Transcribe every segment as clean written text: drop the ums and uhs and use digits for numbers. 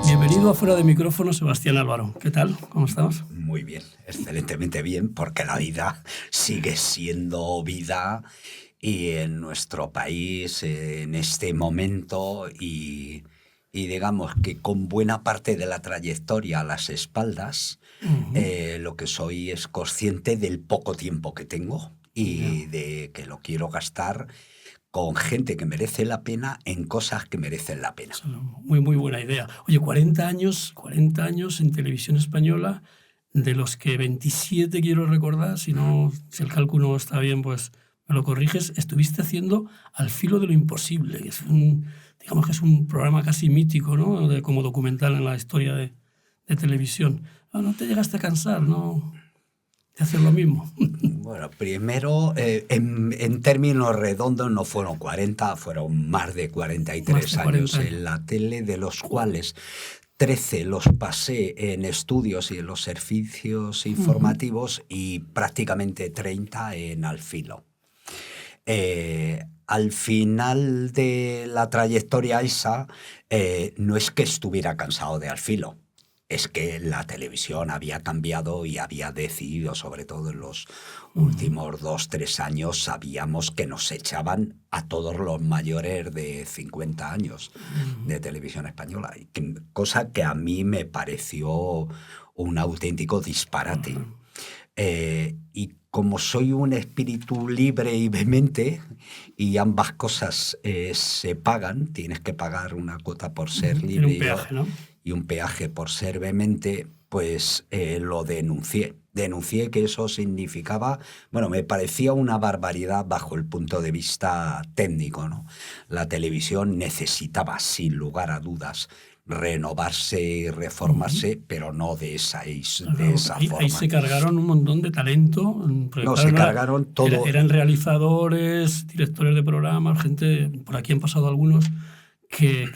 Bienvenido a Fuera de Micrófono, Sebastián Álvaro. ¿Qué tal? ¿Cómo estamos? Muy bien, excelentemente bien, porque la vida sigue siendo vida y en nuestro país, en este momento, y digamos que con buena parte de la trayectoria a las espaldas, lo que soy es consciente del poco tiempo que tengo y de que lo quiero gastar con gente que merece la pena en cosas que merecen la pena. Muy, muy buena idea. Oye, 40 años en televisión española, de los que 27 quiero recordar, si el cálculo está bien, pues me lo corriges, estuviste haciendo Al filo de lo imposible, que digamos que es un programa casi mítico, ¿no? Como documental en la historia de televisión. ¿No te llegaste a cansar, no? De hacer lo mismo? Bueno, primero, en términos redondos no fueron 40, fueron más de 43 años en la tele, de los cuales 13 los pasé en estudios y en los servicios informativos y prácticamente 30 en Al Filo. Al final de la trayectoria esa, no es que estuviera cansado de Al Filo. Es que la televisión había cambiado y había decidido, sobre todo en los últimos 2-3 años, sabíamos que nos echaban a todos los mayores de 50 años de televisión española, cosa que a mí me pareció un auténtico disparate. Y como soy un espíritu libre y vehemente, y ambas cosas se pagan, tienes que pagar una cuota por ser libre un peaje, ¿no? y un peaje por ser vehemente, pues lo denuncié. Denuncié que eso significaba, bueno, me parecía una barbaridad bajo el punto de vista técnico, ¿no? La televisión necesitaba, sin lugar a dudas, renovarse y reformarse, pero no de esa forma. Ahí se cargaron un montón de talento. No, claro, se cargaron todo. Eran realizadores, directores de programas, gente, por aquí han pasado algunos, que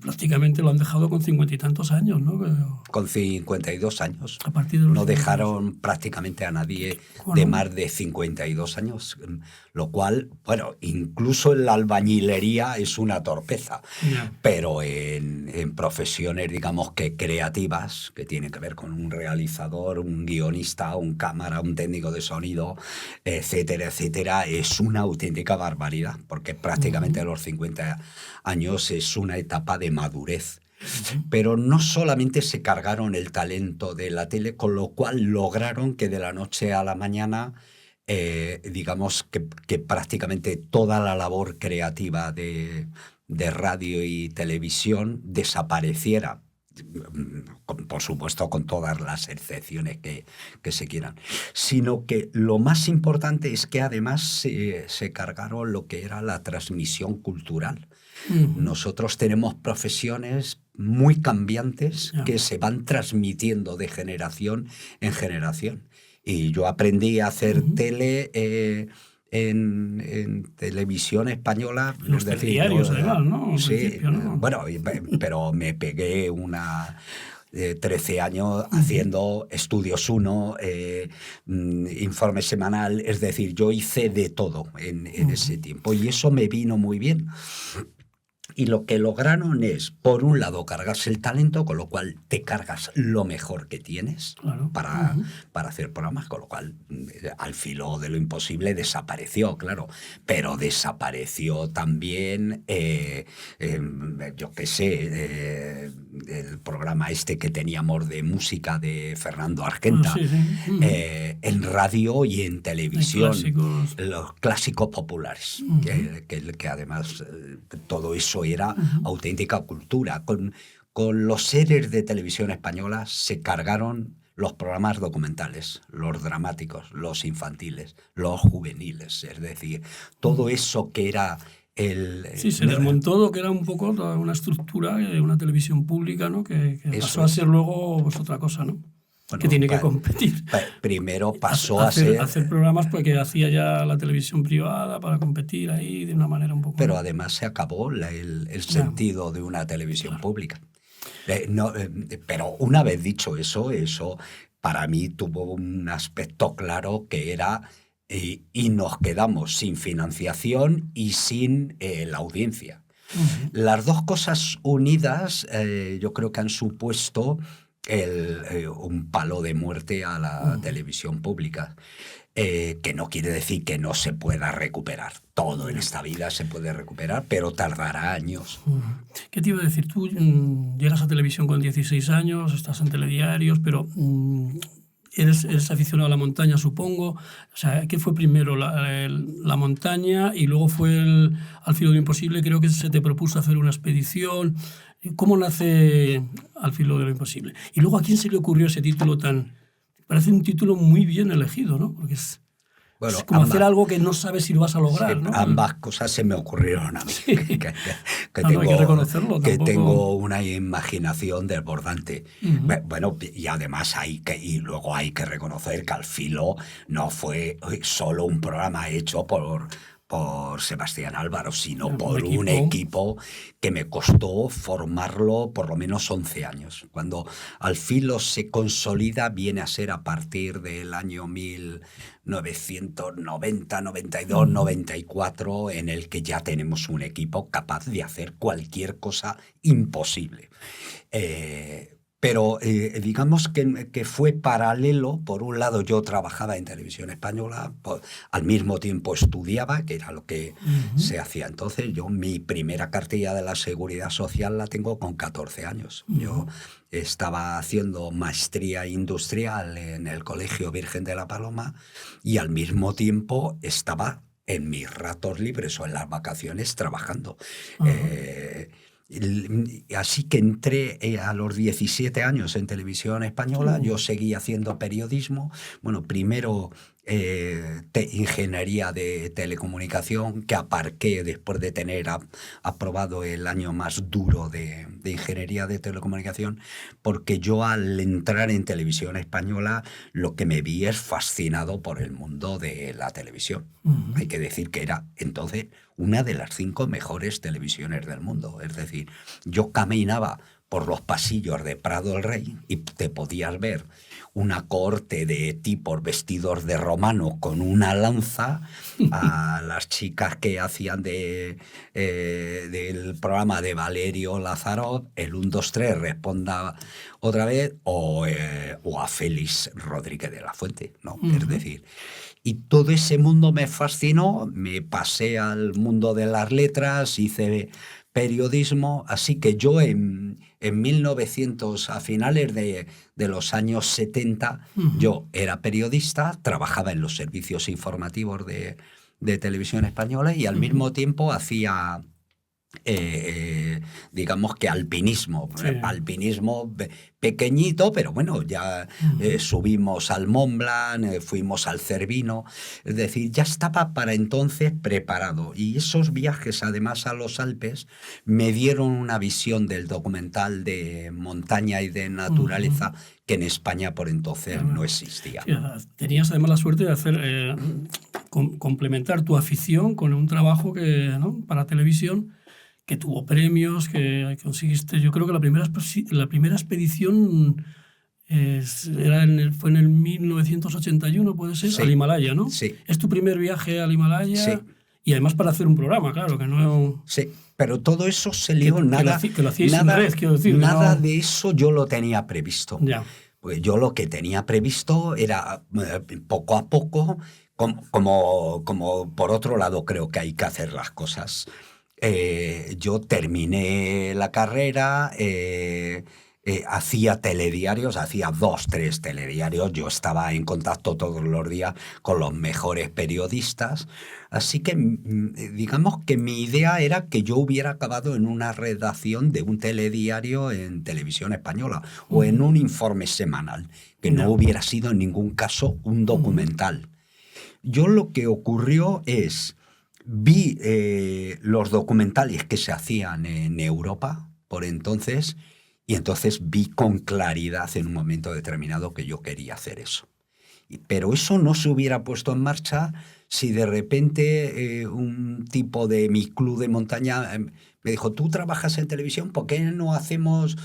prácticamente lo han dejado con 50 y tantos años, ¿no? Con 52 años. A partir de los no dejaron prácticamente a nadie de más de 52 años, lo cual, bueno, incluso en la albañilería es una torpeza, pero en profesiones, digamos que creativas, que tienen que ver con un realizador, un guionista, un cámara, un técnico de sonido, etcétera, etcétera, es una auténtica barbaridad, porque prácticamente a los 50 años es una etapa de madurez. Pero no solamente se cargaron el talento de la tele, con lo cual lograron que de la noche a la mañana, digamos que prácticamente toda la labor creativa de radio y televisión desapareciera. Por supuesto, con todas las excepciones que se quieran. Sino que lo más importante es que además se cargaron lo que era la transmisión cultural. Nosotros tenemos profesiones muy cambiantes que se van transmitiendo de generación en generación. Y yo aprendí a hacer tele en televisión española. Los telediarios, además, ¿no? Sí, ¿no? bueno, pero me pegué 13 años haciendo Estudios 1, Informe Semanal, es decir, yo hice de todo en ese tiempo y eso me vino muy bien. Y lo que lograron es, por un lado, cargarse el talento, con lo cual te cargas lo mejor que tienes para hacer programas, con lo cual Al filo de lo imposible desapareció, claro, pero desapareció también, yo qué sé, el programa este que teníamos de música de Fernando Argenta, en radio y en televisión, los clásicos populares, que además todo eso era auténtica cultura. Con los seres de televisión española se cargaron los programas documentales, los dramáticos, los infantiles, los juveniles, es decir, todo eso que era se desmontó lo que era un poco toda una estructura de una televisión pública, ¿no? que pasó a ser luego pues, otra cosa, ¿no? Bueno, que tiene que competir. Primero pasó a ser... Hacer programas porque hacía ya la televisión privada para competir ahí de una manera un poco... Pero además se acabó el sentido de una televisión pública. Pero una vez dicho eso para mí tuvo un aspecto claro que era... y nos quedamos sin financiación y sin la audiencia. Las dos cosas unidas yo creo que han supuesto un palo de muerte a la televisión pública. Que no quiere decir que no se pueda recuperar. Todo en esta vida se puede recuperar, pero tardará años. ¿Qué te iba a decir? Tú llegas a televisión con 16 años, estás en telediarios, pero eres aficionado a la montaña, supongo. O sea, ¿qué fue primero, la montaña y luego fue Al filo de lo imposible? Creo que se te propuso hacer una expedición. ¿Cómo nace Al filo de lo imposible? Y luego, ¿a quién se le ocurrió ese título tan...? Parece un título muy bien elegido, ¿no? Porque es como hacer algo que no sabes si lo vas a lograr, ¿no? Ambas cosas se me ocurrieron a mí. Sí. No, hay que reconocerlo. Que tengo una imaginación desbordante. Bueno, y además y luego hay que reconocer que Al filo no fue solo un programa hecho por Sebastián Álvaro, sino por un equipo que me costó formarlo por lo menos 11 años. Cuando Al filo se consolida viene a ser a partir del año 1990, 92, 94, en el que ya tenemos un equipo capaz de hacer cualquier cosa imposible. Pero digamos que fue paralelo. Por un lado, yo trabajaba en Televisión Española, al mismo tiempo estudiaba, que era lo que se hacía entonces. Yo mi primera cartilla de la Seguridad Social la tengo con 14 años. Yo estaba haciendo maestría industrial en el Colegio Virgen de la Paloma y al mismo tiempo estaba en mis ratos libres o en las vacaciones trabajando. Así que entré a los 17 años en Televisión Española. Yo seguí haciendo periodismo. Bueno, primero ingeniería de telecomunicación, que aparqué después de tener aprobado el año más duro de ingeniería de telecomunicación, porque yo al entrar en Televisión Española lo que me vi es fascinado por el mundo de la televisión. Hay que decir que era entonces una de las 5 mejores televisiones del mundo. Es decir, yo caminaba por los pasillos de Prado el Rey y te podías ver una cohorte de tipos vestidos de romano con una lanza, a las chicas que hacían del programa de Valerio Lázaro, el 1, 2, 3, responda otra vez, o a Félix Rodríguez de la Fuente, ¿no? Es decir, y todo ese mundo me fascinó. Me pasé al mundo de las letras, hice periodismo, así que yo en 1900, a finales de los años 70, yo era periodista, trabajaba en los servicios informativos de Televisión Española y al mismo tiempo hacía... digamos que alpinismo, alpinismo pequeñito, pero bueno, ya subimos al Mont Blanc, fuimos al Cervino, es decir, ya estaba para entonces preparado. Y esos viajes, además, a los Alpes, me dieron una visión del documental de montaña y de naturaleza que en España por entonces no existía. Sí, tenías además la suerte de hacer complementar tu afición con un trabajo que, ¿no?, para televisión, que tuvo premios, que conseguiste. Yo creo que la primera expedición fue en el 1981, puede ser, al Himalaya, ¿no? Sí. Es tu primer viaje al Himalaya. Sí. Y además para hacer un programa, claro, que no... Sí, pero todo eso se lió, que lo hacíais en red, quiero decir. Nada de eso yo lo tenía previsto. Ya. Pues yo lo que tenía previsto era poco a poco, como por otro lado creo que hay que hacer las cosas. Yo terminé la carrera, hacía telediarios, hacía 2, 3 telediarios. Yo estaba en contacto todos los días con los mejores periodistas. Así que digamos que mi idea era que yo hubiera acabado en una redacción de un telediario en Televisión Española o en un informe semanal, que no hubiera sido en ningún caso un documental. Yo lo que ocurrió es... Vi los documentales que se hacían en Europa por entonces, y entonces vi con claridad en un momento determinado que yo quería hacer eso. Pero eso no se hubiera puesto en marcha si de repente un tipo de mi club de montaña me dijo: tú trabajas en televisión, ¿por qué no hacemos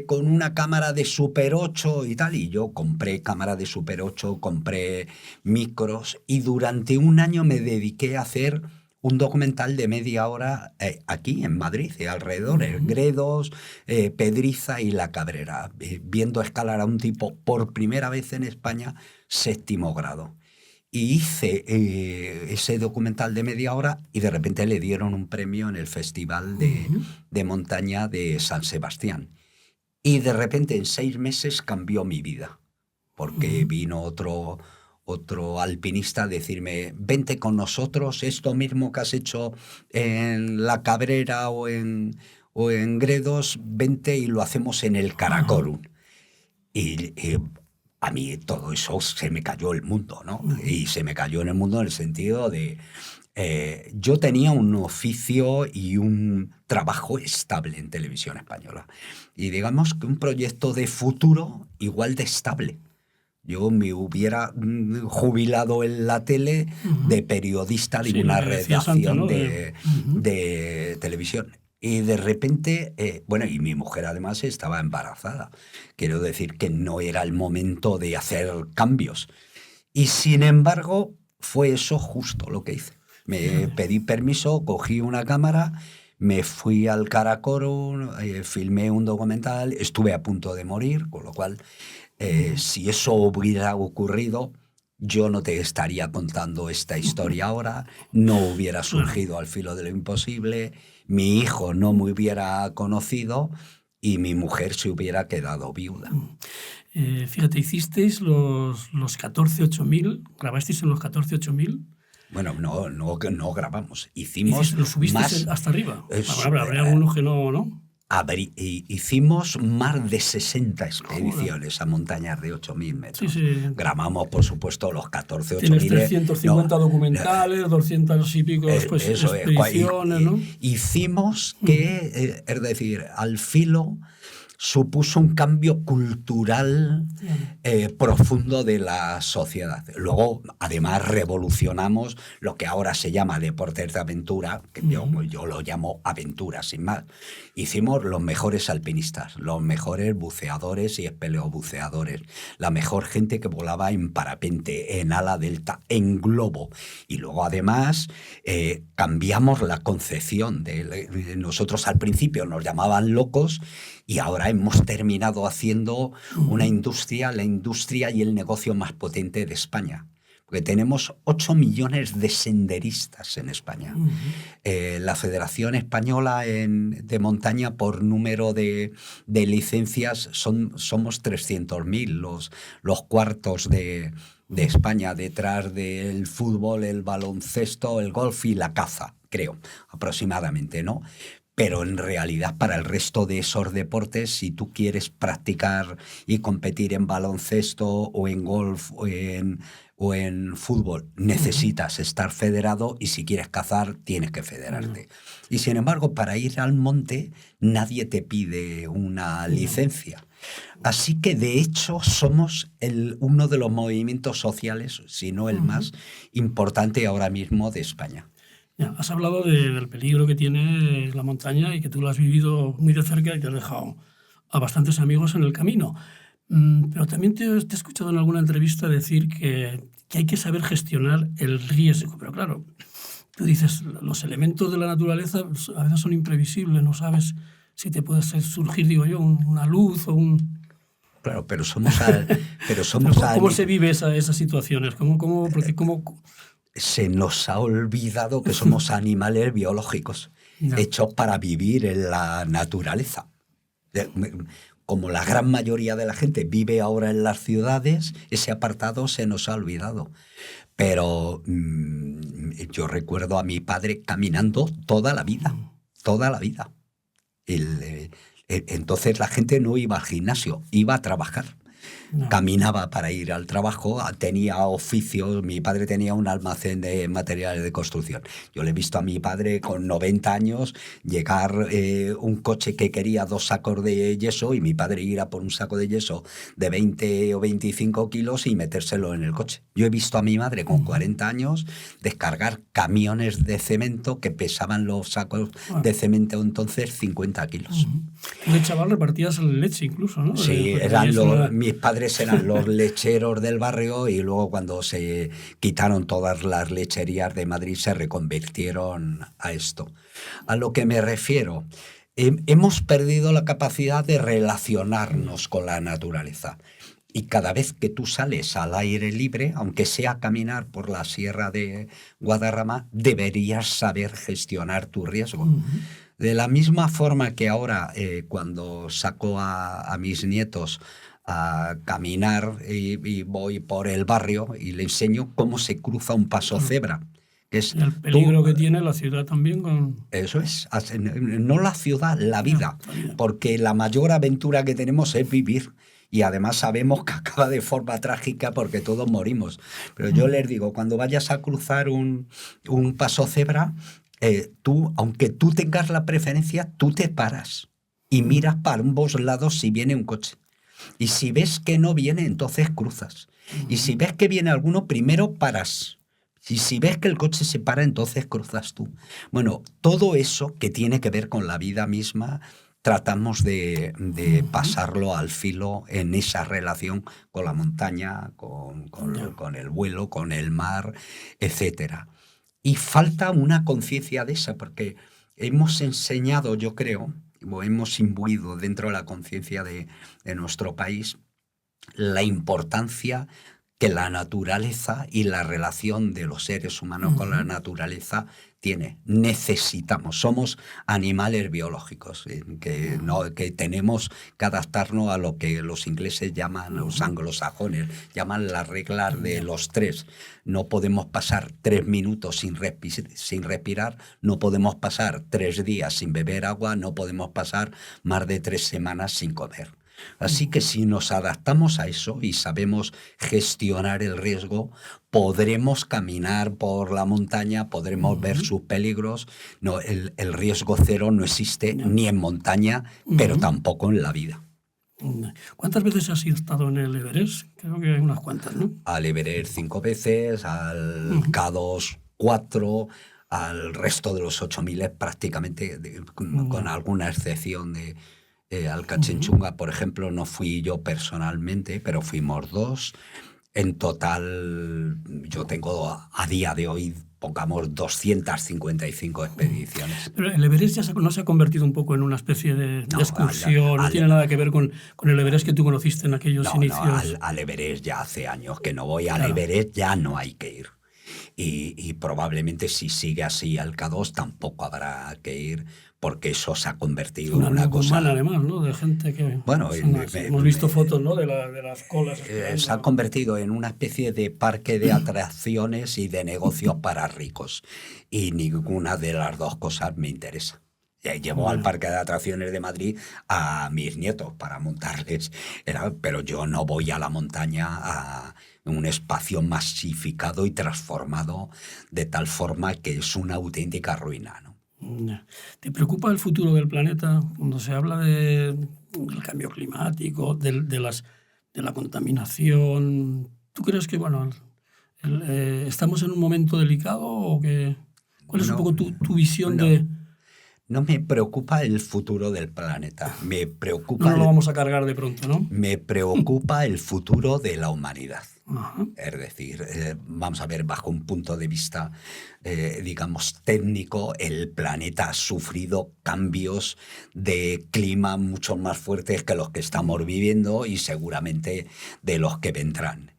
con una cámara de Super 8 y tal? Y yo compré cámara de Super 8, compré micros y durante un año me dediqué a hacer un documental de media hora aquí en Madrid, alrededor, Gredos, Pedriza y La Cabrera, viendo escalar a un tipo por primera vez en España, 7º grado. Y hice ese documental de media hora y de repente le dieron un premio en el Festival de Montaña de San Sebastián. Y de repente en 6 meses cambió mi vida, porque vino otro alpinista a decirme, vente con nosotros, esto mismo que has hecho en La Cabrera o en Gredos, vente y lo hacemos en el Karakorum. Y a mí todo eso se me cayó el mundo, ¿no? Y se me cayó en el mundo en el sentido de... yo tenía un oficio y un trabajo estable en Televisión Española. Y digamos que un proyecto de futuro igual de estable. Yo me hubiera jubilado en la tele de periodista de una redacción de televisión. Y de repente, y mi mujer además estaba embarazada. Quiero decir que no era el momento de hacer cambios. Y sin embargo, fue eso justo lo que hice. Me pedí permiso, cogí una cámara, me fui al Karakorum, filmé un documental, estuve a punto de morir, con lo cual... si eso hubiera ocurrido, yo no te estaría contando esta historia ahora, no hubiera surgido Al filo de lo imposible, mi hijo no me hubiera conocido y mi mujer se hubiera quedado viuda. Fíjate, hicisteis los 14-8000, grabasteis en los 14-8000. Bueno, no grabamos, hicimos ¿Lo subisteis hasta arriba? Habrá algunos que no... Hicimos más de 60 expediciones a montañas de 8.000 metros. Sí. Grabamos, por supuesto, los 14-8000. Tienes 350 documentales, 200 y pico expediciones, ¿no? Hicimos que, es decir, Al filo supuso un cambio cultural profundo de la sociedad. Luego, además, revolucionamos lo que ahora se llama deportes de aventura, que yo lo llamo aventura, sin más. Hicimos los mejores alpinistas, los mejores buceadores y espeleobuceadores, la mejor gente que volaba en parapente, en ala delta, en globo. Y luego, además, cambiamos la concepción. Nosotros al principio nos llamaban locos y ahora hemos terminado haciendo una industria, la industria y el negocio más potente de España. Porque tenemos 8 millones de senderistas en España. La Federación Española de Montaña, por número de licencias, somos 300.000 los cuartos de España, detrás del fútbol, el baloncesto, el golf y la caza, creo, aproximadamente, ¿no? Pero en realidad para el resto de esos deportes, si tú quieres practicar y competir en baloncesto o en golf o en fútbol, necesitas estar federado y si quieres cazar tienes que federarte. Y sin embargo, para ir al monte nadie te pide una licencia. Así que de hecho somos uno de los movimientos sociales, si no el más importante ahora mismo de España. Ya, has hablado del peligro que tiene la montaña y que tú lo has vivido muy de cerca y te has dejado a bastantes amigos en el camino. Pero también te he escuchado en alguna entrevista decir que hay que saber gestionar el riesgo. Pero claro, tú dices, los elementos de la naturaleza a veces son imprevisibles, no sabes si te puede surgir, digo yo, una luz o un... Claro, pero ¿Cómo se vive esas situaciones? ¿Cómo se nos ha olvidado que somos animales biológicos, hechos para vivir en la naturaleza. Como la gran mayoría de la gente vive ahora en las ciudades, ese apartado se nos ha olvidado. Pero yo recuerdo a mi padre caminando toda la vida. Entonces la gente no iba al gimnasio, iba a trabajar. Caminaba para ir al trabajo, tenía oficios, mi padre tenía un almacén de materiales de construcción. Yo le he visto a mi padre con 90 años llegar un coche que quería 2 sacos de yeso y mi padre ir a por un saco de yeso de 20 o 25 kilos y metérselo en el coche. Yo he visto a mi madre con 40 años descargar camiones de cemento que pesaban los sacos de cemento entonces 50 kilos. De chaval repartías leche incluso, ¿no? Sí, mis padres eran los lecheros del barrio y luego cuando se quitaron todas las lecherías de Madrid se reconvirtieron a esto. A lo que me refiero, hemos perdido la capacidad de relacionarnos con la naturaleza. Y cada vez que tú sales al aire libre, aunque sea a caminar por la Sierra de Guadarrama, deberías saber gestionar tu riesgo. Uh-huh. De la misma forma que ahora, cuando saco a mis nietos a caminar y voy por el barrio y le enseño cómo se cruza un paso cebra. Es el peligro que tiene la ciudad también con... Eso es, no la ciudad, la vida, porque la mayor aventura que tenemos es vivir. Y además sabemos que acaba de forma trágica porque todos morimos. Pero yo les digo, cuando vayas a cruzar un paso cebra, tú, aunque tú tengas la preferencia, tú te paras y miras para ambos lados si viene un coche. Y si ves que no viene, entonces cruzas. Y si ves que viene alguno, primero paras. Y si ves que el coche se para, entonces cruzas tú. Bueno, todo eso que tiene que ver con la vida misma, tratamos de pasarlo al filo en esa relación con la montaña, con el vuelo, con el mar, etc. Y falta una conciencia de esa, porque hemos enseñado, yo creo, o hemos imbuido dentro de la conciencia de nuestro país la importancia que la naturaleza y la relación de los seres humanos con la naturaleza tiene. Necesitamos, somos animales biológicos que tenemos que adaptarnos a lo que los ingleses llaman, los anglosajones, llaman las reglas de los 3. No podemos pasar 3 minutos sin respirar, no podemos pasar 3 días sin beber agua, no podemos pasar más de 3 semanas sin comer. Así que si nos adaptamos a eso y sabemos gestionar el riesgo, podremos caminar por la montaña, podremos ver sus peligros. No, el riesgo cero no existe ni en montaña, pero tampoco en la vida. ¿Cuántas veces has estado en el Everest? Creo que unas cuantas, ¿no? Al Everest 5 veces, al K2 4, al resto de los 8000 prácticamente, con alguna excepción de... al Cachenchunga, por ejemplo, no fui yo personalmente, pero fuimos 2. En total, yo tengo a día de hoy, pongamos, 255 expediciones. Pero el Everest ya no se ha convertido un poco en una especie de excursión, no tiene nada que ver con el Everest que tú conociste en aquellos inicios. No, al Everest ya hace años que no voy, al Everest ya no hay que ir. Y probablemente si sigue así al K2 tampoco habrá que ir, porque eso se ha convertido en una cosa... humana, además, ¿no? De gente que... Bueno, hemos visto fotos, ¿no? de las colas. Se ha convertido en una especie de parque de atracciones y de negocios para ricos. Y ninguna de las dos cosas me interesa. Llevo al parque de atracciones de Madrid a mis nietos para montarles. Pero yo no voy a la montaña a un espacio masificado y transformado de tal forma que es una auténtica ruina, ¿no? ¿Te preocupa el futuro del planeta cuando se habla del cambio climático, de la contaminación? ¿Tú crees que estamos en un momento delicado o que cuál es un poco tu visión de...? No me preocupa el futuro del planeta. Me preocupa... No lo vamos a cargar de pronto, ¿no? Me preocupa el futuro de la humanidad. Ajá. Es decir, vamos a ver, bajo un punto de vista, digamos, técnico, el planeta ha sufrido cambios de clima mucho más fuertes que los que estamos viviendo y seguramente de los que vendrán.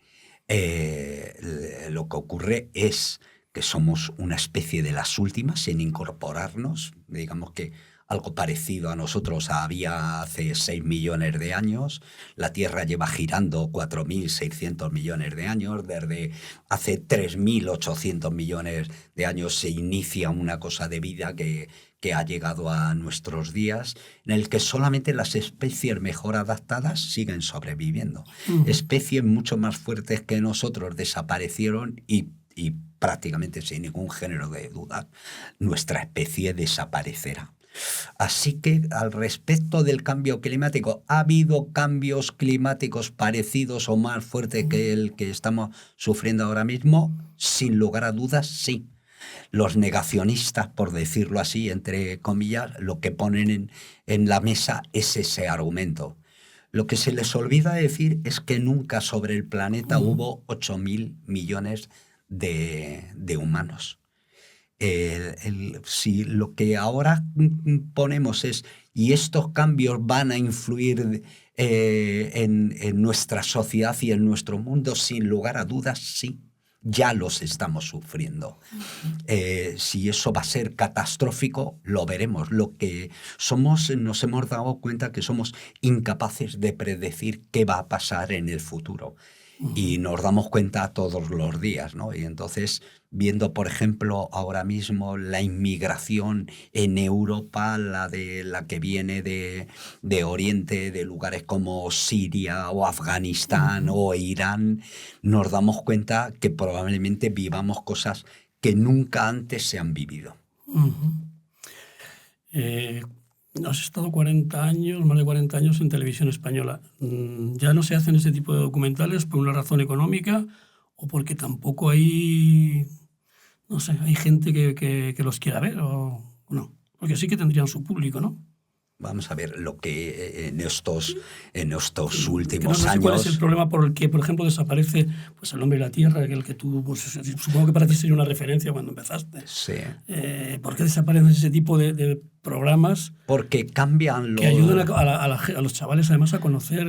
Lo que ocurre es que somos una especie de las últimas en incorporarnos, digamos que algo parecido a nosotros había hace 6 millones de años. La Tierra lleva girando 4.600 millones de años. Desde hace 3.800 millones de años se inicia una cosa de vida que ha llegado a nuestros días, en el que solamente las especies mejor adaptadas siguen sobreviviendo. Especies mucho más fuertes que nosotros desaparecieron y prácticamente sin ningún género de duda, nuestra especie desaparecerá. Así que al respecto del cambio climático, ¿ha habido cambios climáticos parecidos o más fuertes que el que estamos sufriendo ahora mismo? Sin lugar a dudas, sí. Los negacionistas, por decirlo así, entre comillas, lo que ponen en la mesa es ese argumento. Lo que se les olvida decir es que nunca sobre el planeta hubo 8.000 millones de humanos. Si lo que ahora ponemos es, y estos cambios van a influir en nuestra sociedad y en nuestro mundo, sin lugar a dudas, sí. Ya los estamos sufriendo. Si eso va a ser catastrófico, lo veremos. Lo que somos, nos hemos dado cuenta que somos incapaces de predecir qué va a pasar en el futuro. Y nos damos cuenta todos los días, ¿no? Y entonces, viendo, por ejemplo, ahora mismo la inmigración en Europa, la que viene de Oriente, de lugares como Siria o Afganistán o Irán, nos damos cuenta que probablemente vivamos cosas que nunca antes se han vivido. Has estado 40 años, más de 40 años en televisión española. ¿Ya no se hacen ese tipo de documentales por una razón económica o porque tampoco hay, no sé, hay gente que los quiera ver o no? Porque sí que tendrían su público, ¿no? Vamos a ver, lo que en estos últimos no sé años... ¿Cuál es el problema por el que, por ejemplo, desaparece pues, El hombre y la tierra, el que tú, pues, supongo que para ti sería una referencia cuando empezaste? Sí. ¿Por qué desaparecen ese tipo de programas? Porque cambian los... Que ayudan a los chavales además a conocer,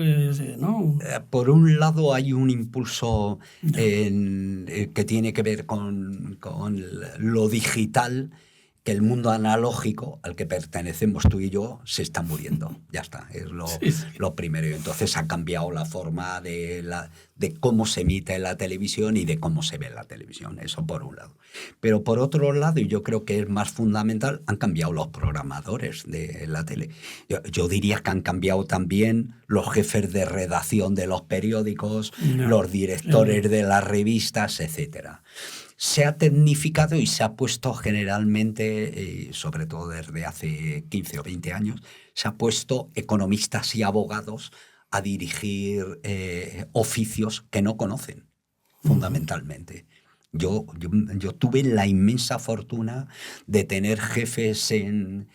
¿no? Por un lado hay un impulso que tiene que ver con lo digital, que el mundo analógico al que pertenecemos tú y yo se está muriendo. Ya está, es lo primero. Y entonces ha cambiado la forma de cómo se emite la televisión y de cómo se ve la televisión. Eso por un lado. Pero por otro lado, y yo creo que es más fundamental, han cambiado los programadores de la tele. Yo diría que han cambiado también los jefes de redacción de los periódicos, los directores de las revistas, etcétera. Se ha tecnificado y se ha puesto generalmente, sobre todo desde hace 15 o 20 años, se ha puesto economistas y abogados a dirigir oficios que no conocen, fundamentalmente. Yo tuve la inmensa fortuna de tener jefes en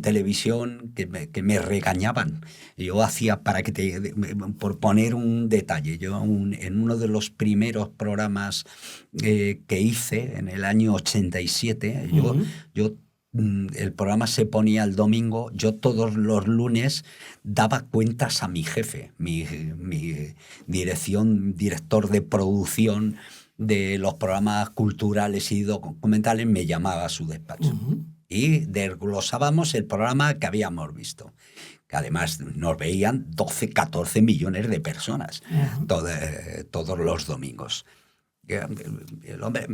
televisión que me regañaban. Yo hacía, por poner un detalle, en uno de los primeros programas que hice en el año 87, el programa se ponía el domingo, yo todos los lunes daba cuentas a mi jefe, mi director de producción de los programas culturales y documentales, me llamaba a su despacho. Y desglosábamos el programa que habíamos visto. Que además nos veían 12, 14 millones de personas todos los domingos. Hombre,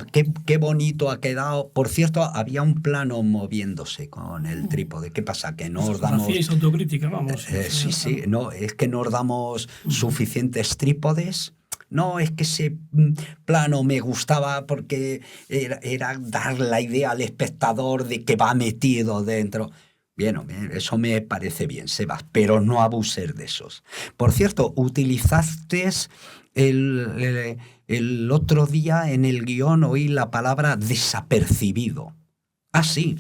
qué bonito ha quedado. Por cierto, había un plano moviéndose con el trípode. ¿Qué pasa? Que no os damos... Hacíais autocrítica, vamos. Sí, no, es que no os damos suficientes trípodes. No, es que ese plano me gustaba porque era dar la idea al espectador de que va metido dentro. Bien, eso me parece bien, Sebas, pero no abuses de esos. Por cierto, utilizaste el otro día en el guión, oí la palabra desapercibido. Ah, sí,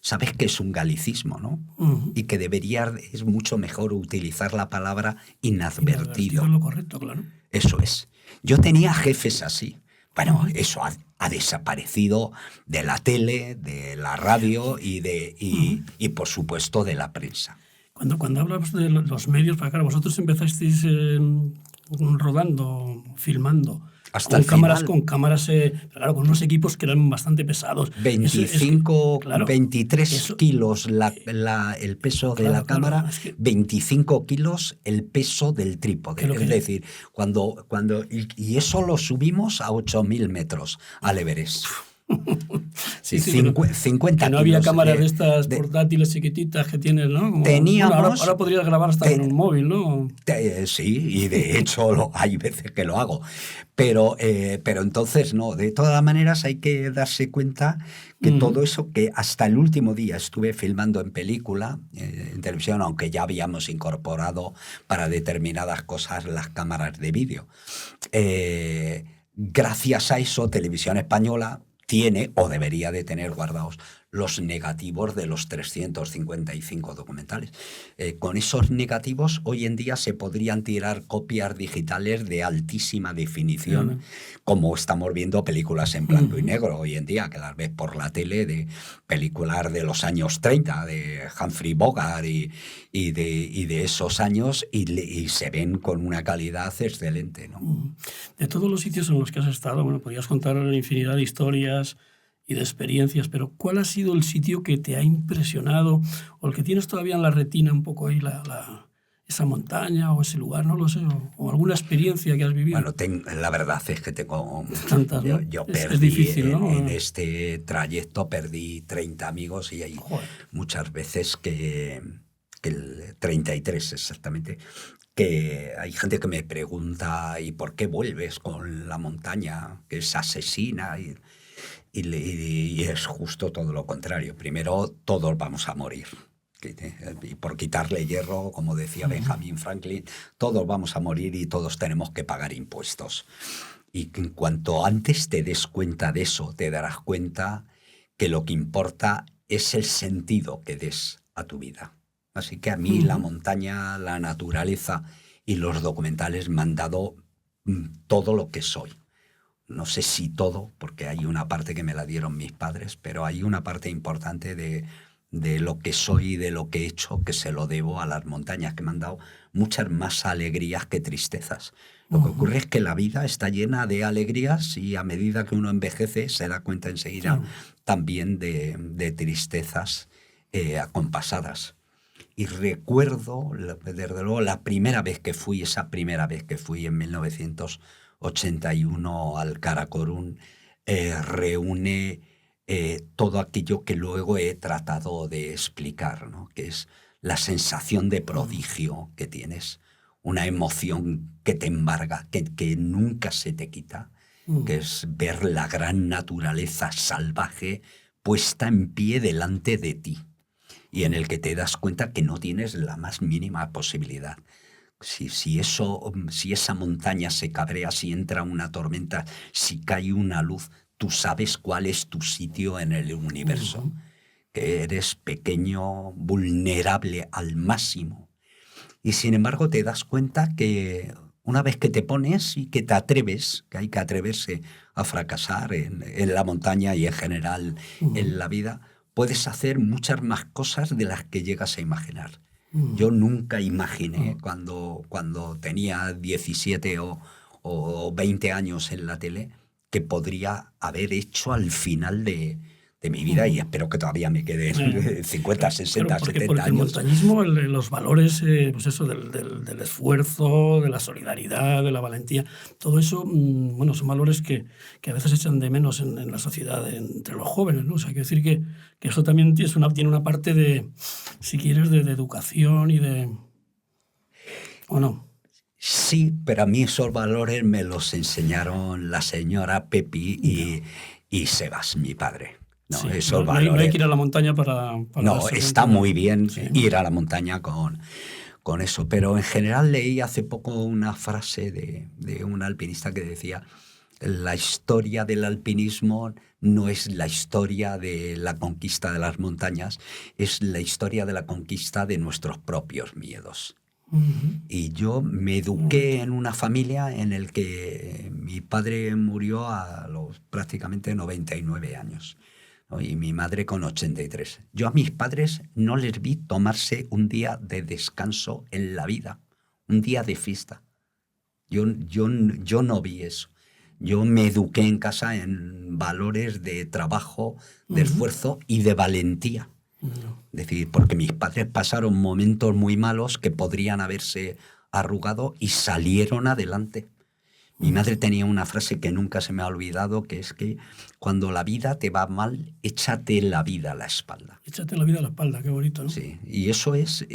sabes que es un galicismo, ¿no? Y que es mucho mejor utilizar la palabra inadvertido. Es lo correcto, claro. Eso es. Yo tenía jefes así. Bueno, eso ha desaparecido de la tele, de la radio y por supuesto, de la prensa. Cuando hablamos de los medios, para claro, vosotros empezasteis rodando, filmando. Hasta el final. Con cámaras, claro, con unos equipos que eran bastante pesados. 23 kilos el peso de la cámara, 25 kilos el peso del trípode. Es decir, y eso lo subimos a 8.000 metros al Everest. 50 que no había cámaras de estas portátiles chiquititas que tienes, ¿no? Teníamos... ahora podrías grabar hasta con un móvil, ¿no? Sí, y de hecho hay veces que lo hago. Pero entonces no, de todas maneras hay que darse cuenta que todo eso, que hasta el último día estuve filmando en película, en televisión, aunque ya habíamos incorporado para determinadas cosas las cámaras de vídeo. Gracias a eso, Televisión Española tiene o debería de tener guardados los negativos de los 355 documentales. Con esos negativos hoy en día se podrían tirar copias digitales de altísima definición, como estamos viendo películas en blanco y negro hoy en día, que las ves por la tele, de películas de los años 30, de Humphrey Bogart y de esos años, y se ven con una calidad excelente, ¿no? De todos los sitios en los que has estado, bueno, podrías contar infinidad de historias y de experiencias, pero ¿cuál ha sido el sitio que te ha impresionado o el que tienes todavía en la retina un poco ahí, esa montaña o ese lugar, no lo sé, o alguna experiencia que has vivido? Bueno, la verdad es que tengo tantas, ¿no? Yo perdí, es difícil, ¿no? En este trayecto perdí 30 amigos y hay muchas veces que 33 exactamente, que hay gente que me pregunta ¿y por qué vuelves con la montaña que es asesina? Y es justo todo lo contrario. Primero, todos vamos a morir. Y por quitarle hierro, como decía Benjamin Franklin, todos vamos a morir y todos tenemos que pagar impuestos. Y en cuanto antes te des cuenta de eso, te darás cuenta que lo que importa es el sentido que des a tu vida. Así que a mí la montaña, la naturaleza y los documentales me han dado todo lo que soy. No sé si todo, porque hay una parte que me la dieron mis padres, pero hay una parte importante de lo que soy y de lo que he hecho que se lo debo a las montañas, que me han dado muchas más alegrías que tristezas. Lo que ocurre es que la vida está llena de alegrías y a medida que uno envejece se da cuenta enseguida también de tristezas acompasadas. Y recuerdo, desde luego, esa primera vez que fui en 1981 al Karakorum, reúne todo aquello que luego he tratado de explicar, ¿no? Que es la sensación de prodigio que tienes, una emoción que te embarga, que nunca se te quita, que es ver la gran naturaleza salvaje puesta en pie delante de ti y en el que te das cuenta que no tienes la más mínima posibilidad. Si esa montaña se cabrea, si entra una tormenta, si cae una luz, tú sabes cuál es tu sitio en el universo, que eres pequeño, vulnerable al máximo. Y sin embargo te das cuenta que una vez que te pones y que te atreves, que hay que atreverse a fracasar en la montaña y en general en la vida, puedes hacer muchas más cosas de las que llegas a imaginar. Yo nunca imaginé cuando tenía 17 o 20 años en la tele que podría haber hecho al final de mi vida, y espero que todavía me queden 50, 60, 70 porque años. El montañismo, los valores pues eso, del esfuerzo, de la solidaridad, de la valentía, todo eso, bueno, son valores que a veces se echan de menos en la sociedad entre los jóvenes, ¿no? O sea, hay que decir que eso también tiene una parte de, si quieres, de educación y de... ¿O no? Sí, pero a mí esos valores me los enseñaron la señora Pepi y Sebas, mi padre. No, sí, esos no valores. hay que ir a la montaña para no, está muy bien ir a la montaña con eso. Pero en general leí hace poco una frase de un alpinista que decía: la historia del alpinismo no es la historia de la conquista de las montañas, es la historia de la conquista de nuestros propios miedos. Y yo me eduqué en una familia en la que mi padre murió a los prácticamente 99 años, ¿no? Y mi madre con 83. Yo a mis padres no les vi tomarse un día de descanso en la vida, un día de fiesta. Yo no vi eso. Yo me eduqué en casa en valores de trabajo, de esfuerzo y de valentía. Es decir, porque mis padres pasaron momentos muy malos que podrían haberse arrugado y salieron adelante. Mi madre tenía una frase que nunca se me ha olvidado, que es que cuando la vida te va mal, échate la vida a la espalda. Échate la vida a la espalda, qué bonito, ¿no? Sí, y eso es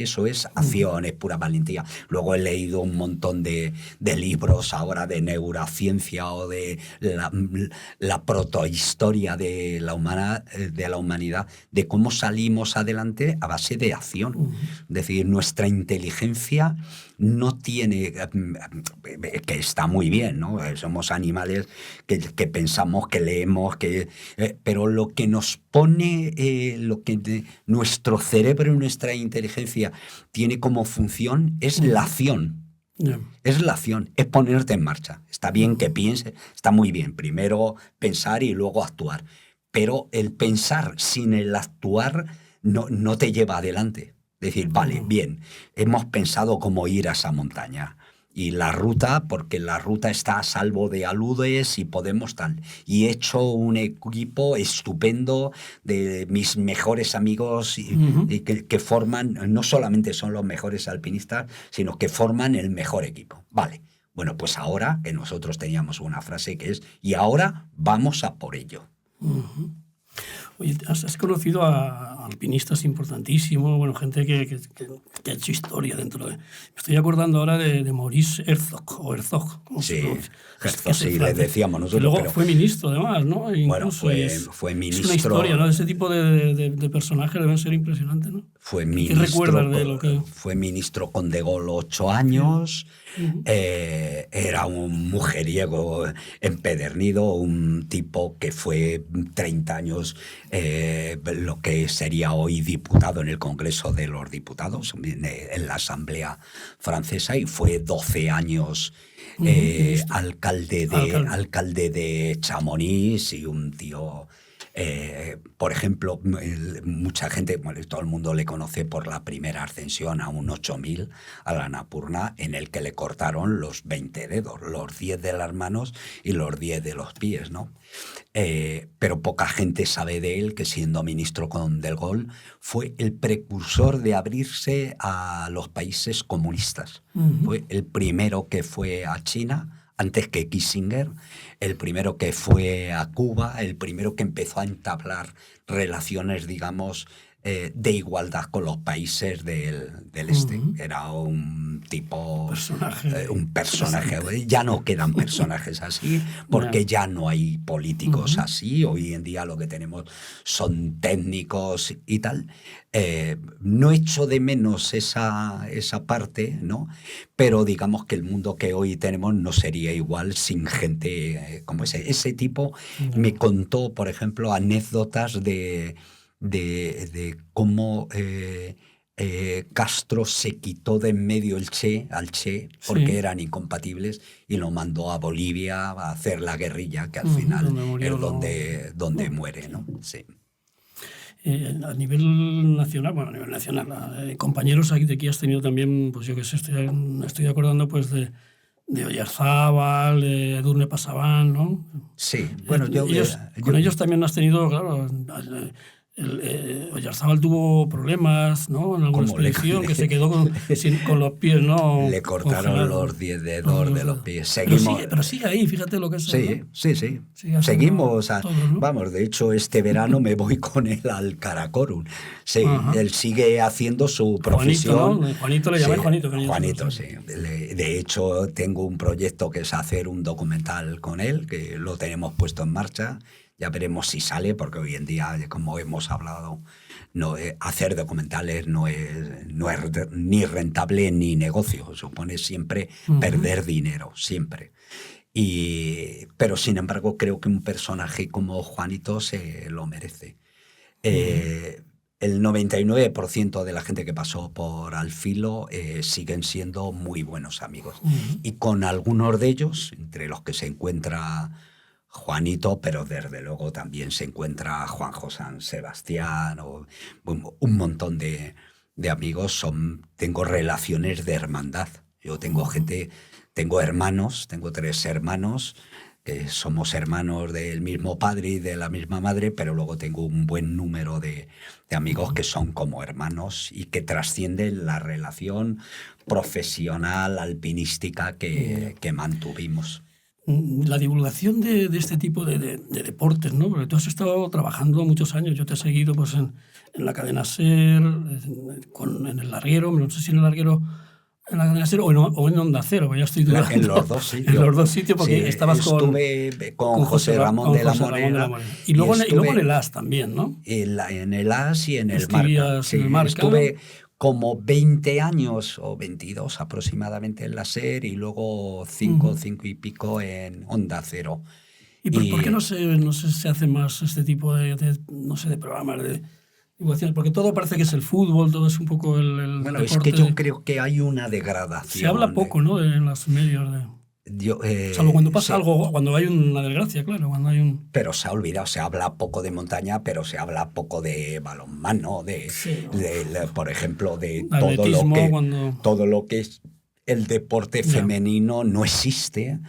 acción, es pura valentía. Luego he leído un montón de libros ahora de neurociencia o de la protohistoria de la humanidad, de cómo salimos adelante a base de acción. Es decir, nuestra inteligencia no tiene, que está muy bien, también, ¿no? Somos animales que pensamos, que leemos, pero lo que nos pone, nuestro cerebro y nuestra inteligencia tiene como función es la acción. Yeah. Es la acción, es ponerte en marcha. Está bien que pienses, está muy bien. Primero pensar y luego actuar. Pero el pensar sin el actuar no te lleva adelante. Es decir, vale, bien, hemos pensado cómo ir a esa montaña. Y la ruta, porque la ruta está a salvo de aludes y podemos tal. Y he hecho un equipo estupendo de mis mejores amigos y que forman, no solamente son los mejores alpinistas, sino que forman el mejor equipo. Vale, bueno, pues ahora que nosotros teníamos una frase que es, y ahora vamos a por ello. Uh-huh. Oye, has conocido a alpinistas importantísimos, bueno, gente que ha hecho historia dentro de... Me estoy acordando ahora de Maurice Herzog, o Herzog. Sí, Herzog, sí, le decíamos nosotros. Que luego pero, fue ministro, además, ¿no? Incluso bueno, fue ministro... Es una historia, ¿no? Ese tipo de personajes deben ser impresionantes, ¿no? Fue ministro, ¿qué recuerdas de lo que...? Fue ministro con De Gaulle 8 años... Uh-huh. Era un mujeriego empedernido, un tipo que fue 30 años lo que sería hoy diputado en el Congreso de los Diputados, en la Asamblea Francesa, y fue 12 años alcalde de Chamonix, y un tío... por ejemplo, mucha gente, bueno, todo el mundo le conoce por la primera ascensión a un 8000 a la Annapurna, en el que le cortaron los 20 dedos, los 10 de las manos y los 10 de los pies, ¿no? Pero poca gente sabe de él, que siendo ministro con De Gaulle fue el precursor de abrirse a los países comunistas. Uh-huh. Fue el primero que fue a China, antes que Kissinger, el primero que fue a Cuba, el primero que empezó a entablar relaciones, digamos, de igualdad con los países del este. Uh-huh. Era un tipo... un personaje. Ya no quedan personajes así, porque ya no hay políticos uh-huh. así. Hoy en día lo que tenemos son técnicos y tal. No echo de menos esa parte, ¿no? Pero digamos que el mundo que hoy tenemos no sería igual sin gente como ese. Ese tipo me contó, por ejemplo, anécdotas de cómo Castro se quitó de en medio al Che, porque eran incompatibles, y lo mandó a Bolivia a hacer la guerrilla, que al final es donde muere, ¿no? Sí. A nivel nacional, compañeros aquí de aquí has tenido también, pues yo que sé, estoy acordando pues de Oyarzábal, de Edurne Pasaban, ¿no? Sí, bueno, con ellos también has tenido, claro... Oyarzábal tuvo problemas, ¿no? En alguna expedición que se quedó con los pies, ¿no? Le cortaron los 10 dedos de los pies. Pero sigue ahí, fíjate lo que es. Sí, ¿no? Sí. Seguimos. Todo, ¿no? Vamos, de hecho, este verano me voy con él al Karakorum. Sí, él sigue haciendo su profesión. Juanito, ¿no? Juanito le llamáis Juanito. Juanito, sí. De hecho, tengo un proyecto que es hacer un documental con él, que lo tenemos puesto en marcha. Ya veremos si sale, porque hoy en día, como hemos hablado, hacer documentales no es ni rentable ni negocio. Supone siempre perder dinero, siempre. Pero, sin embargo, creo que un personaje como Juanito se lo merece. El 99% de la gente que pasó por Al Filo siguen siendo muy buenos amigos. Y con algunos de ellos, entre los que se encuentra Juanito, pero desde luego también se encuentra Juanjo San Sebastián, o un montón de amigos. Tengo relaciones de hermandad. Yo tengo tengo hermanos, tengo 3 hermanos, que somos hermanos del mismo padre y de la misma madre, pero luego tengo un buen número de amigos que son como hermanos y que trascienden la relación profesional, alpinística que mantuvimos. La divulgación de este tipo de deportes, ¿no? Porque tú has estado trabajando muchos años. Yo te he seguido pues, en la cadena SER, en el larguero, no sé si en el larguero, en la cadena SER o en Onda Cero, porque ya estoy dudando. En los dos sitios. En los dos sitios, porque estabas estuve con José Ramón de la Morena. Y luego en el AS también, ¿no? En el AS y en el Marca. Sí, estuve como 20 años o 22 aproximadamente en la SER y luego 5 y pico en Onda Cero. ¿Y por qué no se hace más este tipo no sé, de programas de divulgación? Porque todo parece que es el fútbol, todo es un poco el bueno, deporte. Es que yo creo que hay una degradación. Se habla poco, ¿no?, en los medios. Salvo cuando pasa algo, cuando hay una desgracia, claro. Pero se ha olvidado, se habla poco de montaña, pero se habla poco de balonmano, por ejemplo, de todo lo que es el deporte femenino no existe.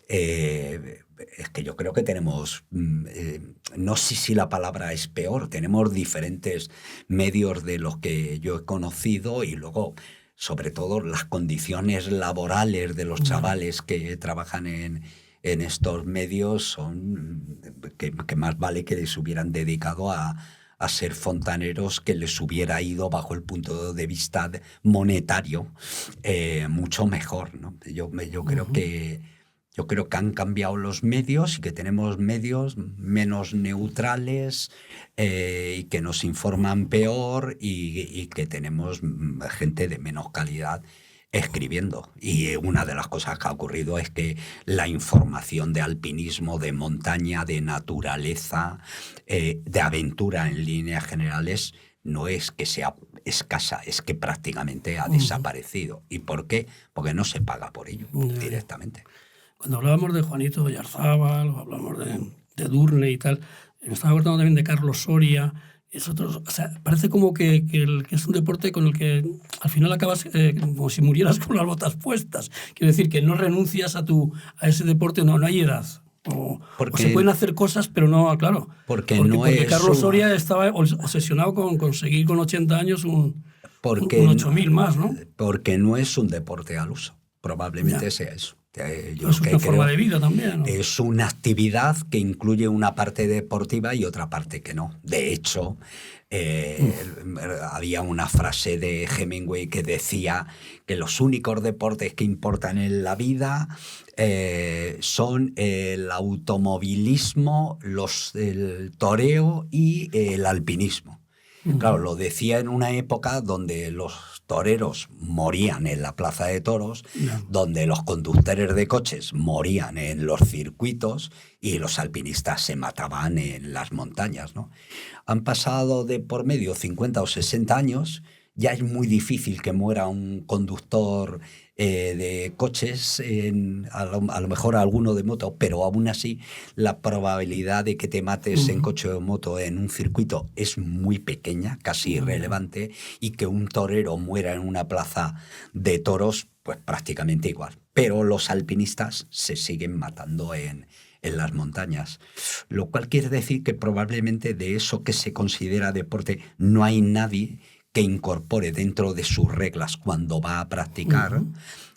Es que yo creo que tenemos, no sé si la palabra es peor, tenemos diferentes medios de los que yo he conocido y luego, sobre todo, las condiciones laborales de los chavales que trabajan en estos medios son que más vale que les hubieran dedicado a ser fontaneros, que les hubiera ido bajo el punto de vista monetario mucho mejor, ¿no? Yo creo que han cambiado los medios y que tenemos medios menos neutrales y que nos informan peor y que tenemos gente de menos calidad escribiendo. Y una de las cosas que ha ocurrido es que la información de alpinismo, de montaña, de naturaleza, de aventura en líneas generales, no es que sea escasa, es que prácticamente ha desaparecido. ¿Y por qué? Porque no se paga por ello directamente. Cuando hablábamos de Juanito Oyarzábal, o hablamos de Durne y tal, me estaba acordando también de Carlos Soria. O sea, parece como que es un deporte con el que al final acabas como si murieras con las botas puestas. Quiero decir que no renuncias a ese deporte, no hay edad. O se pueden hacer cosas, pero no, claro. Porque Carlos Soria estaba obsesionado con conseguir con 80 años un 8.000 más, ¿no? Porque no es un deporte al uso. Probablemente sea eso. Es una forma de vida también, ¿no? Es una actividad que incluye una parte deportiva y otra parte que no. De hecho, había una frase de Hemingway que decía que los únicos deportes que importan en la vida son el automovilismo, el toreo y el alpinismo. Claro, lo decía en una época donde los toreros morían en la plaza de toros, donde los conductores de coches morían en los circuitos y los alpinistas se mataban en las montañas, ¿no? Han pasado de por medio 50 o 60 años, ya es muy difícil que muera un conductor de coches, a lo mejor alguno de moto, pero aún así la probabilidad de que te mates en coche o moto en un circuito es muy pequeña, casi irrelevante, y que un torero muera en una plaza de toros, pues prácticamente igual. Pero los alpinistas se siguen matando en las montañas, lo cual quiere decir que probablemente de eso que se considera deporte no hay nadie que incorpore dentro de sus reglas cuando va a practicar,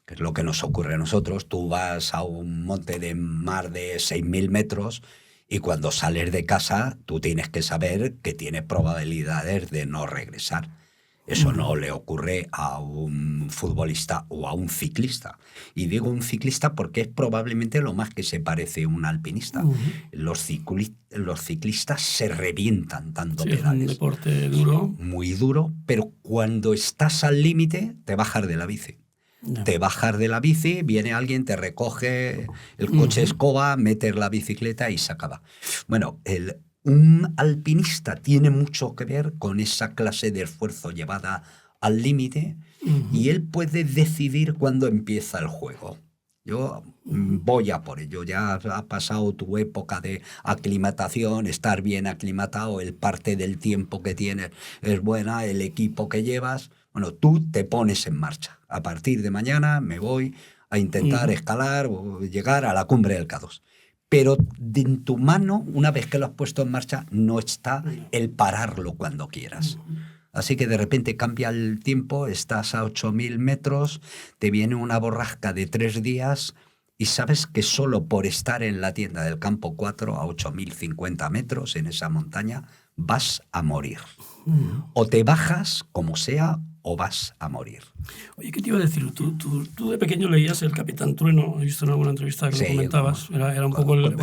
que es lo que nos ocurre a nosotros. Tú vas a un monte de más de 6.000 metros y cuando sales de casa tú tienes que saber que tienes probabilidades de no regresar. Eso no le ocurre a un futbolista o a un ciclista. Y digo un ciclista porque es probablemente lo más que se parece a un alpinista. Los ciclistas se revientan dando pedales. Es un deporte duro. Muy duro, pero cuando estás al límite te bajas de la bici. Te bajas de la bici, viene alguien, te recoge el coche escoba, metes la bicicleta y se acaba. Bueno, un alpinista tiene mucho que ver con esa clase de esfuerzo llevada al límite y él puede decidir cuándo empieza el juego. Yo voy a por ello. Ya ha pasado tu época de aclimatación, estar bien aclimatado, el parte del tiempo que tienes es buena, el equipo que llevas. Bueno, tú te pones en marcha. A partir de mañana me voy a intentar escalar o llegar a la cumbre del K2. Pero en tu mano, una vez que lo has puesto en marcha, no está el pararlo cuando quieras. Así que de repente cambia el tiempo, estás a 8.000 metros, te viene una borrasca de 3 días y sabes que solo por estar en la tienda del campo 4 a 8.050 metros en esa montaña vas a morir. O te bajas como sea o vas a morir. Oye, ¿qué te iba a decir? Tú de pequeño leías El Capitán Trueno, he visto en alguna entrevista que lo comentabas, era un poco el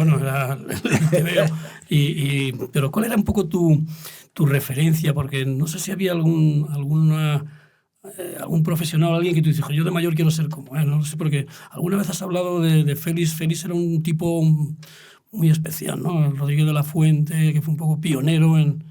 pero ¿cuál era un poco tu referencia? Porque no sé si había alguna algún profesional, alguien que tú dices, yo de mayor quiero ser como él, no sé, porque alguna vez has hablado de Félix. Félix era un tipo muy especial, ¿no? Rodríguez de la Fuente, que fue un poco pionero en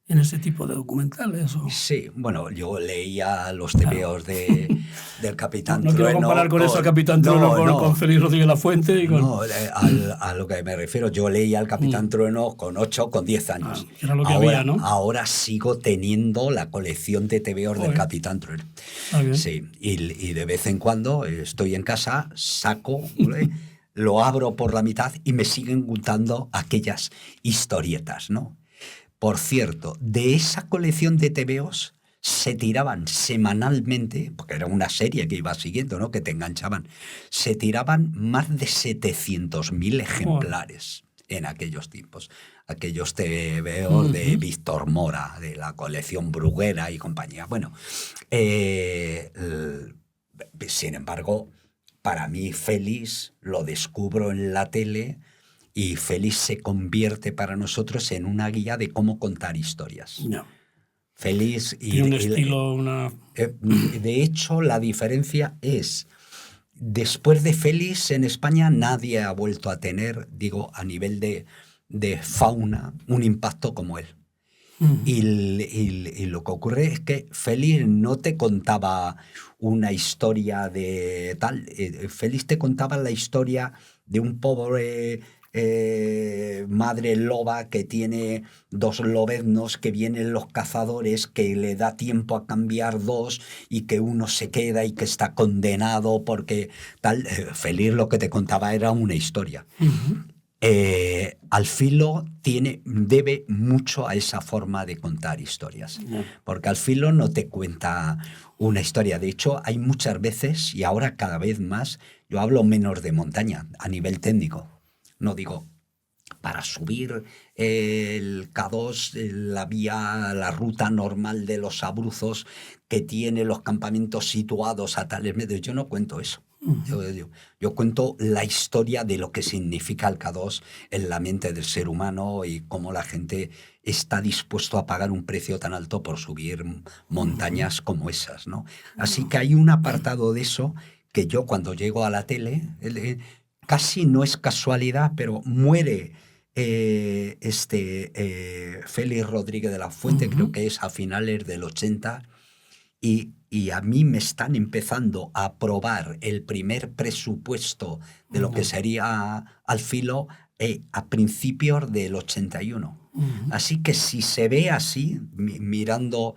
ese tipo de documentales. Sí, bueno, yo leía los tebeos del Capitán No quiero Trueno. comparar con eso al Capitán Trueno con Félix Rodríguez de la Fuente. No, a lo que me refiero, yo leía al Capitán Trueno con 8, con 10 años. Era lo que había, ¿no? Ahora sigo teniendo la colección de tebeos del Capitán Trueno. Sí, y de vez en cuando estoy en casa, saco, lo abro por la mitad y me siguen gustando aquellas historietas, ¿no? Por cierto, de esa colección de tebeos se tiraban semanalmente, porque era una serie que iba siguiendo, ¿no? Que te enganchaban, se tiraban más de 700.000 ejemplares en aquellos tiempos. Aquellos tebeos de Víctor Mora, de la colección Bruguera y compañía. Bueno, sin embargo, para mí Félix lo descubro en la tele. Y Félix se convierte para nosotros en una guía de cómo contar historias. No. Félix tiene un estilo, de hecho, la diferencia es, después de Félix en España nadie ha vuelto a tener, digo, a nivel de fauna, un impacto como él. Y lo que ocurre es que Félix no te contaba una historia de tal, Félix te contaba la historia de un pobre madre loba que tiene 2 lobeznos, que vienen los cazadores, que le da tiempo a cambiar 2 y que uno se queda y que está condenado porque tal. Félix lo que te contaba era una historia. Alfilo debe mucho a esa forma de contar historias, porque Alfilo no te cuenta una historia. De hecho, hay muchas veces, y ahora cada vez más, yo hablo menos de montaña a nivel técnico. No digo, para subir el K2, la ruta normal de los Abruzos, que tiene los campamentos situados a tales medios. Yo no cuento eso. Yo cuento la historia de lo que significa el K2 en la mente del ser humano y cómo la gente está dispuesto a pagar un precio tan alto por subir montañas como esas, ¿no? Así que hay un apartado de eso que yo, cuando llego a la tele, casi no es casualidad, pero muere Félix Rodríguez de la Fuente, creo que es a finales del 80, y a mí me están empezando a aprobar el primer presupuesto de lo que sería Alfilo a principios del 81. Así que si se ve así, mirando,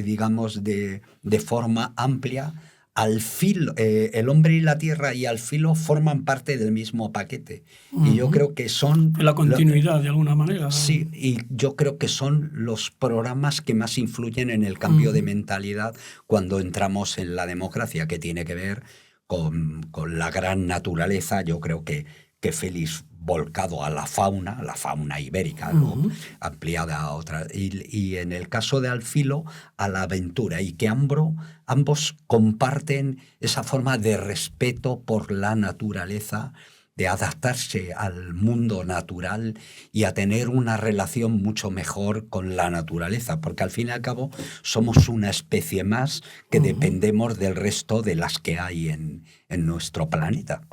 digamos, de forma amplia, Alfilo, El hombre y la tierra y Alfilo forman parte del mismo paquete. Y yo creo que son... La continuidad, de alguna manera. Sí, y yo creo que son los programas que más influyen en el cambio de mentalidad cuando entramos en la democracia, que tiene que ver con la gran naturaleza. Yo creo que Félix, volcado a la fauna ibérica, ¿no? Ampliada a otra, y en el caso de Alfilo, a la aventura, y que ambos comparten esa forma de respeto por la naturaleza, de adaptarse al mundo natural y a tener una relación mucho mejor con la naturaleza, porque al fin y al cabo somos una especie más que dependemos del resto de las que hay en nuestro planeta.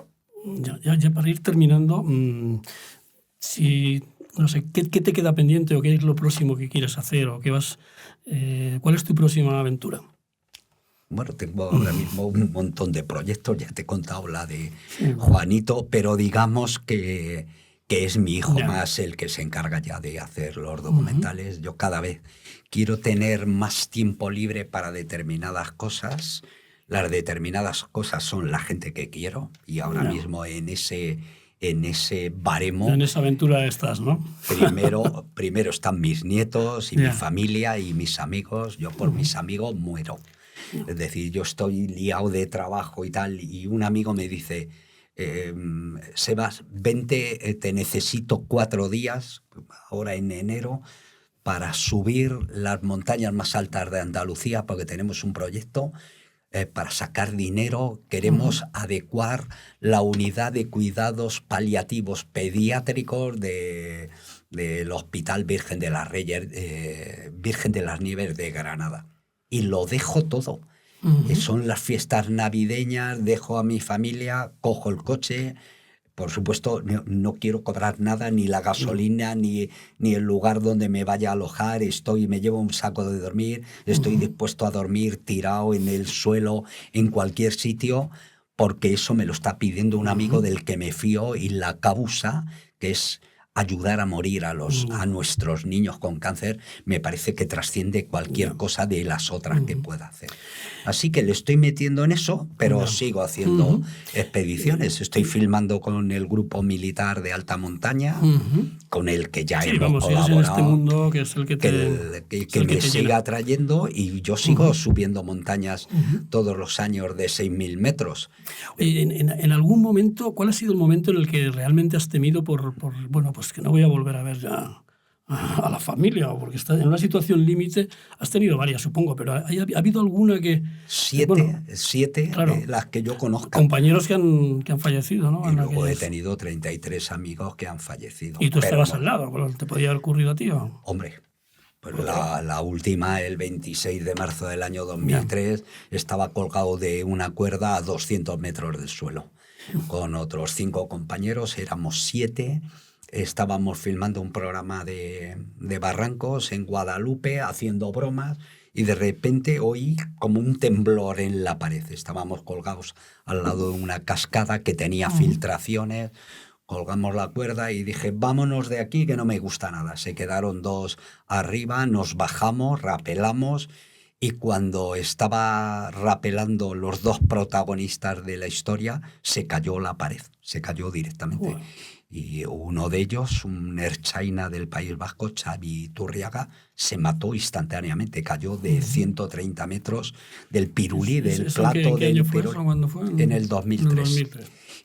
Ya para ir terminando, no sé, ¿qué te queda pendiente o qué es lo próximo que quieres hacer o cuál es tu próxima aventura? Bueno, tengo ahora mismo un montón de proyectos, ya te he contado la de Juanito, pero digamos que es mi hijo más el que se encarga ya de hacer los documentales. Yo cada vez quiero tener más tiempo libre para determinadas cosas. Las determinadas cosas son la gente que quiero, y ahora mismo en ese baremo... En esa aventura estás, ¿no? Primero están mis nietos y mi familia y mis amigos. Yo por mis amigos muero. Es decir, yo estoy liado de trabajo y tal, y un amigo me dice, Sebas, vente, te necesito 4 días, ahora en enero, para subir las montañas más altas de Andalucía, porque tenemos un proyecto para sacar dinero. Queremos adecuar la unidad de cuidados paliativos pediátricos del Hospital Virgen de las Nieves de Granada. Y lo dejo todo. Son las fiestas navideñas, dejo a mi familia, cojo el coche. Por supuesto, no quiero cobrar nada, ni la gasolina, ni el lugar donde me vaya a alojar. Me llevo un saco de dormir, estoy dispuesto a dormir tirado en el suelo, en cualquier sitio, porque eso me lo está pidiendo un amigo del que me fío, y la causa, que es ayudar a morir a nuestros niños con cáncer, me parece que trasciende cualquier cosa de las otras que pueda hacer. Así que le estoy metiendo en eso, pero sigo haciendo expediciones. Estoy filmando con el grupo militar de alta montaña, con el que ya hemos colaborado. En este mundo que es el que me siga atrayendo, y yo sigo subiendo montañas todos los años de 6.000 metros. En algún momento, ¿cuál ha sido el momento en el que realmente has temido bueno, pues que no voy a volver a ver ya a la familia, o porque está en una situación límite? Has tenido varias, supongo, pero ¿ha habido alguna que... Siete, claro, las que yo conozco. Compañeros que han fallecido, ¿no? Y luego he tenido 33 amigos que han fallecido. ¿Y tú estabas al lado? ¿Te podía haber ocurrido a ti? ¿O? Hombre, pues la última, el 26 de marzo del año 2003, estaba colgado de una cuerda a 200 metros del suelo. Con otros 5 compañeros, éramos 7. Estábamos filmando un programa de barrancos en Guadalupe, haciendo bromas, y de repente oí como un temblor en la pared. Estábamos colgados al lado de una cascada que tenía filtraciones. Colgamos la cuerda y dije, vámonos de aquí, que no me gusta nada. Se quedaron 2 arriba, nos bajamos, rapelamos, y cuando estaba rapelando los 2 protagonistas de la historia, se cayó la pared, se cayó directamente. Y uno de ellos, un ertzaina del País Vasco, Xavi Turriaga, se mató instantáneamente. Cayó de 130 metros del pirulí, del plato del pirulí. ¿Cuándo fue? En el 2003.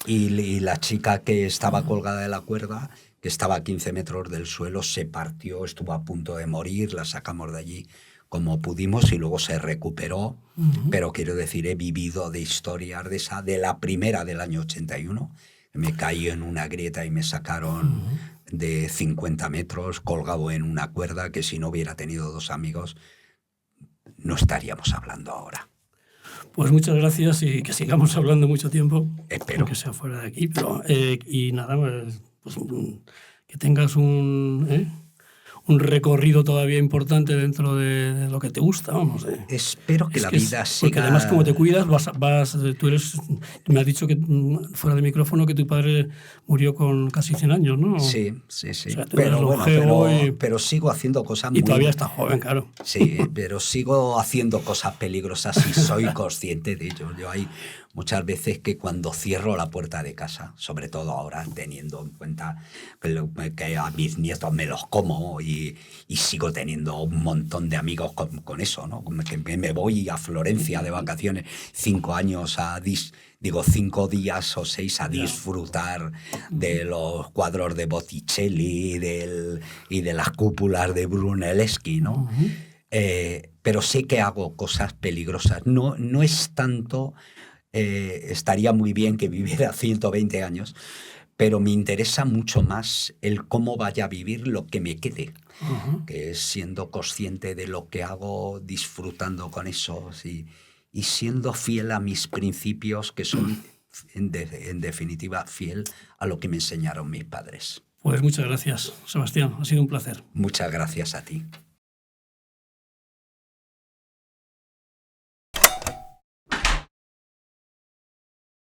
Y la chica que estaba colgada de la cuerda, que estaba a 15 metros del suelo, se partió, estuvo a punto de morir, la sacamos de allí como pudimos y luego se recuperó. Pero quiero decir, he vivido de historias de la primera del año 81. Me caí en una grieta y me sacaron de 50 metros colgado en una cuerda, que si no hubiera tenido 2 amigos no estaríamos hablando ahora. Pues muchas gracias, y que sigamos hablando mucho tiempo. Espero. Que sea fuera de aquí. Pero, y nada, pues que tengas un recorrido todavía importante dentro de lo que te gusta, vamos. Espero que la vida siga... Porque además, como te cuidas, tú eres... Me has dicho que fuera de micrófono que tu padre murió con casi 100 años, ¿no? Sí. O sea, pero sigo haciendo cosas muy... Y todavía estás joven, claro. Sí, pero sigo haciendo cosas peligrosas y soy consciente de ello. Yo hay muchas veces que cuando cierro la puerta de casa, sobre todo ahora, teniendo en cuenta que a mis nietos me los como, y sigo teniendo un montón de amigos con eso, ¿no? Que me voy a Florencia de vacaciones 5 años 5 días o 6 a disfrutar de los cuadros de Botticelli y de las cúpulas de Brunelleschi, ¿no? Pero sé que hago cosas peligrosas. No es tanto... estaría muy bien que viviera 120 años, pero me interesa mucho más el cómo vaya a vivir lo que me quede, que es siendo consciente de lo que hago, disfrutando con eso, y siendo fiel a mis principios, que son, en definitiva, fiel a lo que me enseñaron mis padres. Pues muchas gracias, Sebastián. Ha sido un placer. Muchas gracias a ti.